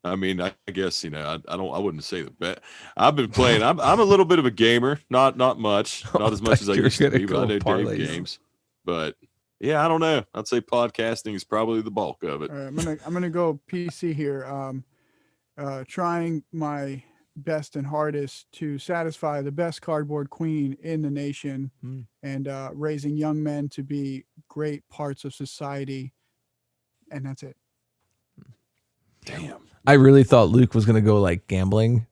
I mean, I guess, I wouldn't say the bet. I've been playing. I'm a little bit of a gamer, not much, not as much as I
You're
used to
gonna
be, but
go
I know
parlays.
Dave games. But yeah, I don't know. I'd say podcasting is probably the bulk of it.
All right, I'm gonna go PC here. Trying my best and hardest to satisfy the best cardboard queen in the nation, and raising young men to be great parts of society. And that's it.
Damn.
I really thought Luke was gonna go like gambling.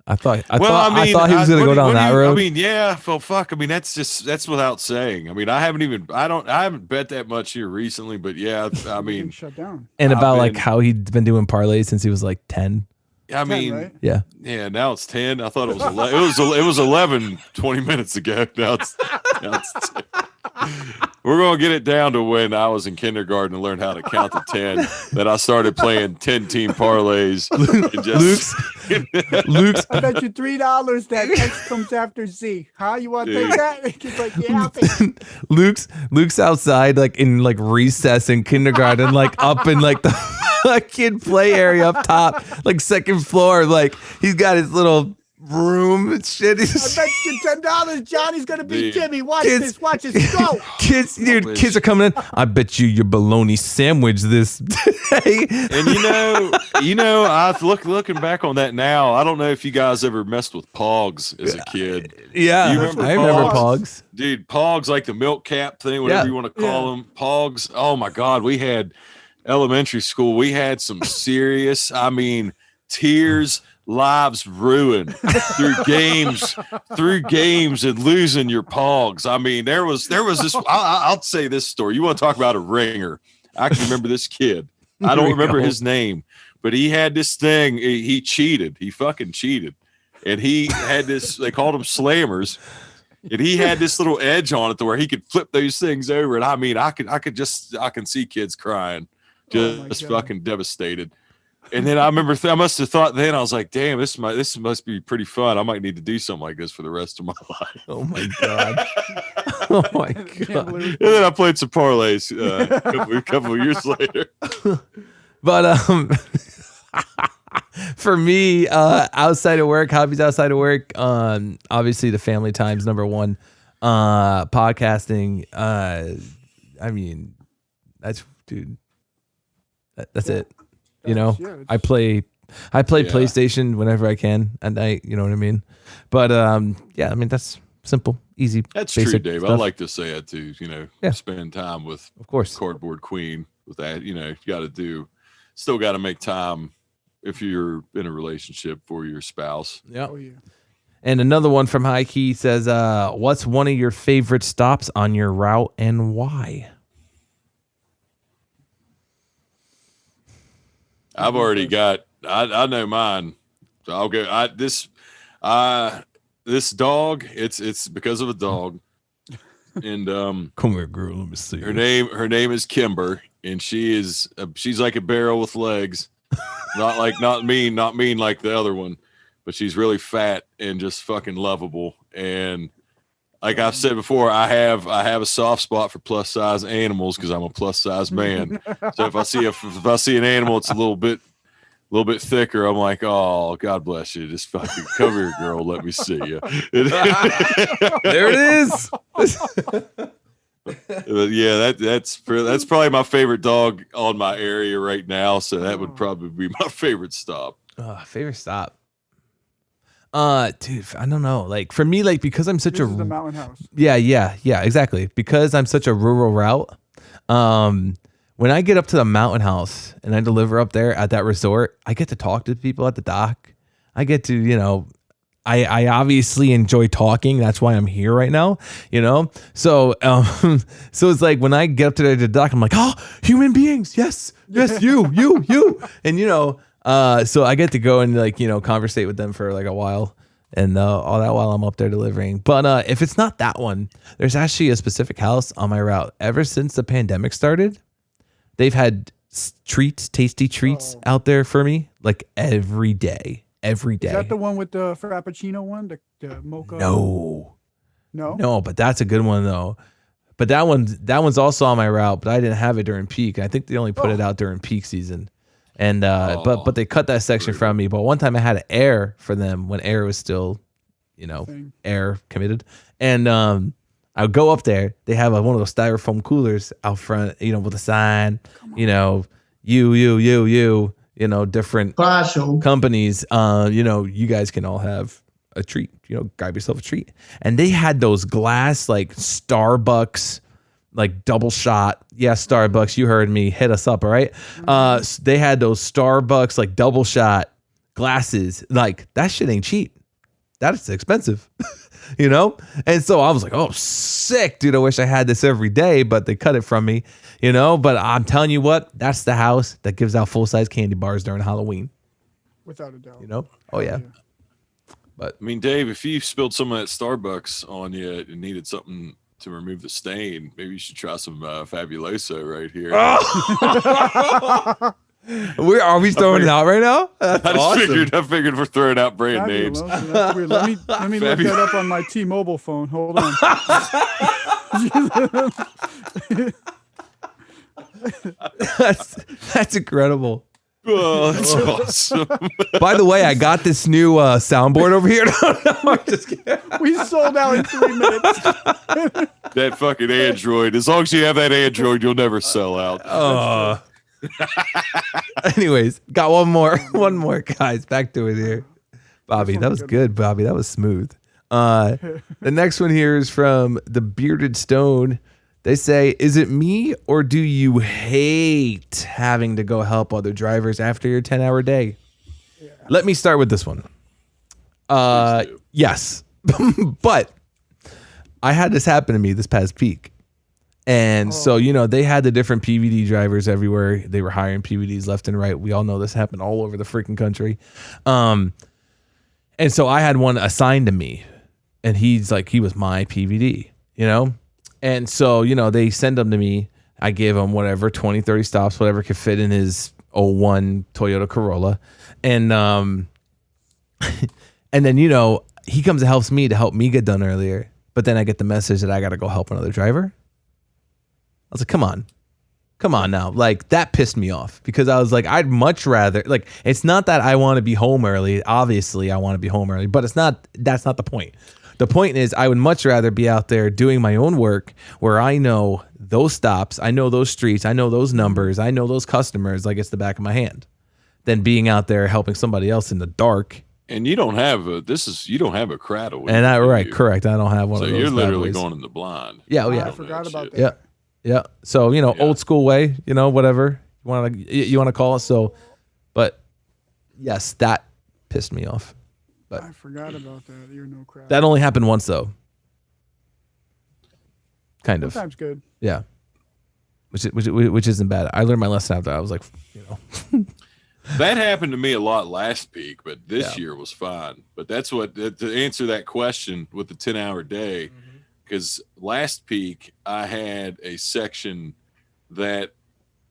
I thought he was
what
gonna
do
go down that road.
I mean, yeah, well, fuck. I mean, that's without saying. I mean, I haven't bet that much here recently, but yeah, I
Getting
mean,
shut down.
And
I've
about like
been-
how he'd been doing parlays since he was like 10.
I
10,
mean,
right?
Yeah.
yeah, now it's 10. I thought it was 11. It was 11 20 minutes ago. Now it's 10. We're going to get it down to when I was in kindergarten and learned how to count to 10. That I started playing 10-team parlays. And just,
Luke's
I bet you $3 that X comes after Z. Huh? You want to take
Dude.
that? It's like, yeah, I'll take it.
Luke's outside like in like recess in kindergarten, like up in like the kid play area up top, like second floor. Like he's got his little room and shit.
I bet you $10 Johnny's gonna beat
Dude.
Jimmy. Watch
Kids-
this. Watch this. Go.
Kids, dude,
wish.
kids are coming in. I bet you your bologna sandwich this day.
and I looking back on that now, I don't know if you guys ever messed with Pogs as a kid.
Yeah,
You remember
I remember
Pogs?
Pogs.
Dude, Pogs, like the milk cap thing, whatever
Yeah.
you want to call them. Pogs. Oh my God, we had elementary school. We had some serious, tears, lives ruined through games and losing your Pogs. I mean, there was this. I'll say this story. You want to talk about a ringer? I can remember this kid. I don't remember his name, but he had this thing. He cheated. He fucking cheated, and he had this. They called him slammers. And he had this little edge on it to where he could flip those things over. And I mean, I can see kids crying,
Oh my
just
God.
fucking devastated. And then I remember, I must have thought then, I was like, damn, this must be pretty fun. I might need to do something like this for the rest of my life.
Oh my god. Oh my
Can't
god.
believe
And then I played some parlays a couple of years later.
But for me, outside of work, hobbies outside of work, obviously the family time's number one. Podcasting, that's dude. That's it. You know,
Yeah,
I play
Yeah.
PlayStation whenever I can at night. You know what I mean? But yeah, that's simple, easy.
That's true,
basic
Dave. I
stuff.
like to say it too.
Yeah.
Spend time with
Of course.
Cardboard Queen with that. You got to still got to make time if you're in a relationship for your spouse.
Yeah.
Oh yeah.
And another one from High Key says, what's one of your favorite stops on your route and why?
I've already got. I know mine. So I'll go. This dog. It's because of a dog, and
Come here, girl. Let me see.
her name is Kimber, and she's like a barrel with legs. not mean like the other one, but she's really fat and just fucking lovable. And like I've said before, I have a soft spot for plus size animals because I'm a plus size man. So if I see an animal, it's a little bit thicker, I'm like, oh, God bless you. Just fucking come here, girl. Let me see you.
There it is.
Yeah, that's probably my favorite dog on my area right now. So that would probably be my favorite stop.
Favorite stop. Dude, I don't know. Like for me, like because I'm such
This is the mountain house.
yeah, exactly. Because I'm such a rural route. When I get up to the mountain house and I deliver up there at that resort, I get to talk to people at the dock. I get to, you know, I obviously enjoy talking. That's why I'm here right now, you know? So, so it's like when I get up to the dock, I'm like, oh, human beings. Yes, you. And, you know, so I get to go and like, you know, conversate with them for like a while and all that while I'm up there delivering. But if it's not that one, there's actually a specific house on my route. Ever since the pandemic started, they've had tasty treats out there for me, like every day. Is
that the one with the Frappuccino one, the mocha?
No, but that's a good one though. But that one's also on my route, but I didn't have it during peak. I think they only put it out during peak season. And but they cut that section from me. But one time I had an air for them when air was still, you know, air committed. And I would go up there. They have one of those styrofoam coolers out front, you know, with a sign, you know, you know, different companies. You know, you guys can all have a treat, you know, grab yourself a treat. And they had those glass, like Starbucks, like double shot. Yeah, Starbucks, you heard me. Hit us up, all right? They had those Starbucks, like double shot glasses. Like, that shit ain't cheap. That's expensive. You know? And so I was like, oh, sick, dude. I wish I had this every day, but they cut it from me, you know? But I'm telling you what, that's the house that gives out full-size candy bars during Halloween.
Without a doubt.
You know? Oh, yeah. But
I mean, Dave, if you spilled some of that Starbucks on you and needed something to remove the stain, maybe you should try some Fabuloso right here.
Are we throwing it out right now? That's
I figured we're throwing out brand names.
That's weird. Let me look that up on my T-Mobile phone. Hold on.
that's incredible.
Oh, that's awesome.
By the way, I got this new soundboard over here. No, I'm just kidding.
We sold out in 3 minutes.
That fucking Android. As long as you have that Android, you'll never sell out.
Anyways, got one more, guys. Back to it here. Bobby, that was good, Bobby. That was smooth. The next one here is from the Bearded Stone. They say, is it me or do you hate having to go help other drivers after your 10-hour day? Yeah. Let me start with this one. Yes. But I had this happen to me this past peak. And so, you know, they had the different PVD drivers everywhere. They were hiring PVDs left and right. We all know this happened all over the freaking country. And so I had one assigned to me, and he was my PVD, you know? And so, you know, they send them to me. I gave him whatever, 20, 30 stops, whatever could fit in his 01 Toyota Corolla. And and then, you know, he comes and helps me to help me get done earlier. But then I get the message that I got to go help another driver. I was like, come on now. Like, that pissed me off because I was like, I'd much rather, like, it's not that I want to be home early. Obviously I want to be home early, but that's not the point. The point is I would much rather be out there doing my own work where I know those stops, I know those streets, I know those numbers, I know those customers like it's the back of my hand than being out there helping somebody else in the dark.
And you don't have a cradle.
And I, right, correct. I don't have one of those.
So you're literally going in the blind.
Yeah, oh yeah.
I forgot about that.
Yeah. Yeah. So, you know, old school way, you know, whatever you want to call it. So, but Yes, that pissed me off. But
I forgot about that. You're no crap.
that only happened once, though. Kind of.
Sometimes good.
Yeah. Which isn't bad. I learned my lesson after. I was like,
That happened to me a lot last peak, but this
Yeah.
year was fine. But that's what to answer that question with the 10-hour day, because last peak I had a section that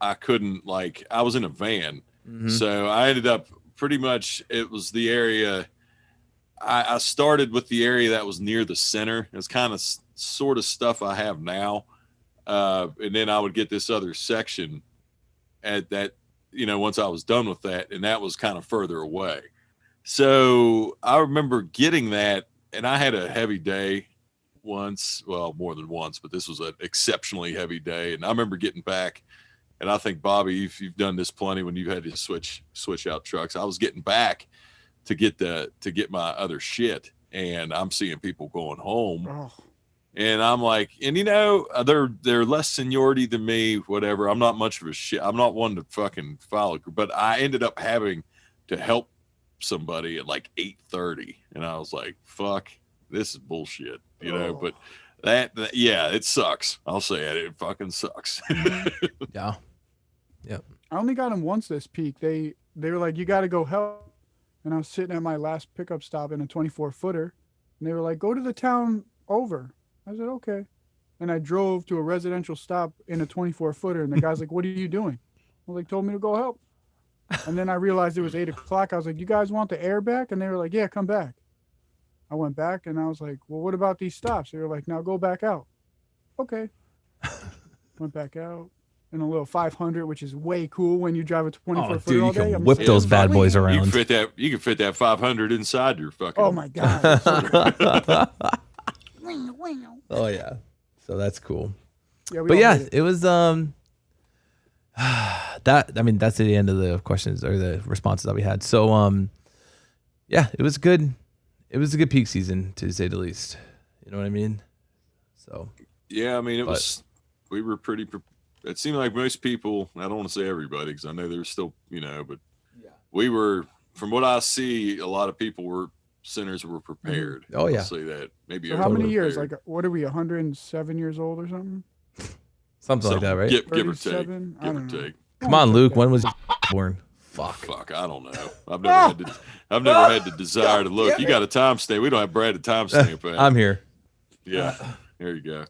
I couldn't I was in a van, so I ended up pretty much it was the area. I started with the area that was near the center. It's kind of sort of stuff I have now, and then I would get this other section at that. Once I was done with that, and that was kind of further away. So I remember getting that, and I had a heavy day once, well, more than once, but this was an exceptionally heavy day. And I remember getting back, and I think, Bobby, if you've done this plenty when you've had to switch out trucks, I was getting back to get my other shit, and I'm seeing people going home.
Oh,
And I'm like, and they're less seniority than me, whatever. I'm not much of a shit. I'm not one to fucking follow, but I ended up having to help somebody at like 8:30, and I was like, fuck, this is bullshit, But that yeah, it sucks. I'll say it. It fucking sucks.
yeah. Yep.
I only got them once this peak. They were like, you got to go help. And I was sitting at my last pickup stop in a 24-footer, and they were like, go to the town over. I said, okay. And I drove to a residential stop in a 24-footer, and the guy's like, what are you doing? I was like, told me to go help. And then I realized it was 8 o'clock. I was like, you guys want the air back? And they were like, yeah, come back. I went back, and I was like, well, what about these stops? They were like, now go back out. Okay. Went back out in a little 500, which is way cool when you drive a 24-footer
dude,
all
you can
day. I'm
whip
just
those
saying,
bad
it's
boys
funny.
around.
You can fit that 500 inside your fucking.
Oh, my God.
Oh yeah. So that's cool.
Yeah, we
But
all
yeah,
did it.
it was that's the end of the questions or the responses that we had. So yeah, it was good. It was a good peak season, to say the least. You know what I mean? So
Yeah, I mean, we were pretty. It seemed like most people. I don't want to say everybody, because I know there's still, but we were. From what I see, a lot of people centers were prepared.
Oh, yeah.
I'll say that. Maybe.
So how many
over
years?
prepared.
Like, what are we, 107 years old or something?
something like that, right?
Give or take.
37? I
Give or
don't know.
take.
Come on, Luke. When was born?
Fuck, I don't know. I've never had the desire to look. You got a timestamp. We don't have Brad a timestamp.
I'm here.
Yeah, there you go.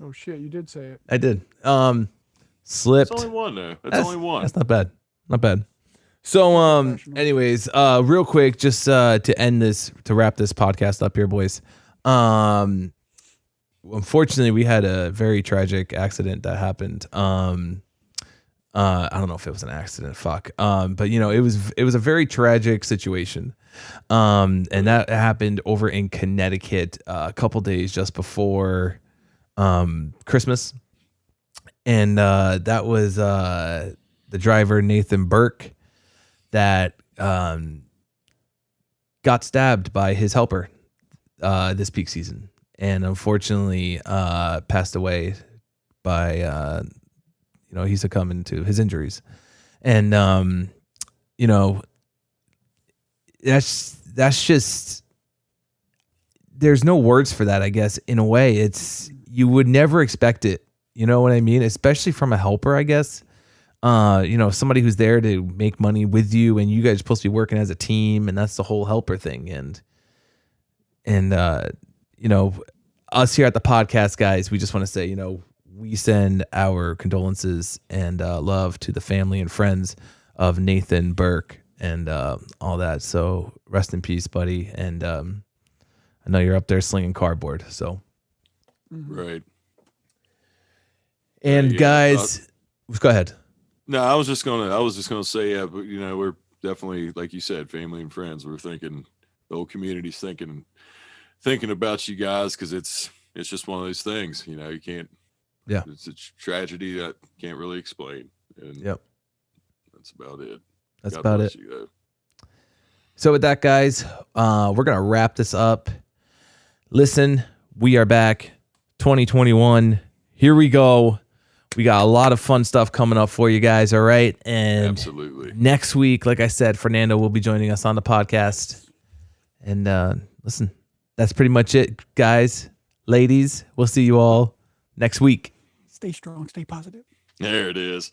Oh, shit. You did say it.
I did. Slipped.
It's only one though. That's only one.
That's not bad. Not bad. So, anyways, real quick, just to wrap this podcast up here, boys. Unfortunately, we had a very tragic accident that happened. I don't know if it was an accident. Fuck. But it was a very tragic situation. And that happened over in Connecticut a couple days just before Christmas. And that was the driver, Nathan Burke, that got stabbed by his helper this peak season, and unfortunately passed away by he succumbed to his injuries. And that's just, there's no words for that, I guess. In a way, you would never expect it. You know what I mean? Especially from a helper, I guess. Somebody who's there to make money with you, and you guys are supposed to be working as a team, and that's the whole helper thing. And us here at the podcast, guys, we just want to say, we send our condolences and love to the family and friends of Nathan Burke and all that. So rest in peace, buddy. And I know you're up there slinging cardboard. So
Right.
And guys, go ahead.
No, I was just gonna say, yeah, but we're definitely, like you said, family and friends. We're thinking, the whole community's thinking about you guys, because it's just one of those things. You can't.
Yeah.
It's a tragedy that can't really explain. And
Yep.
That's about it.
That's
God
about
bless
it.
you, though.
So with that, guys, we're gonna wrap this up. Listen, we are back. 2021. Here we go. We got a lot of fun stuff coming up for you guys. All right. And
Absolutely.
next week, like I said, Fernando will be joining us on the podcast. And listen, that's pretty much it, guys. Ladies, we'll see you all next week.
Stay strong, stay positive.
There it is.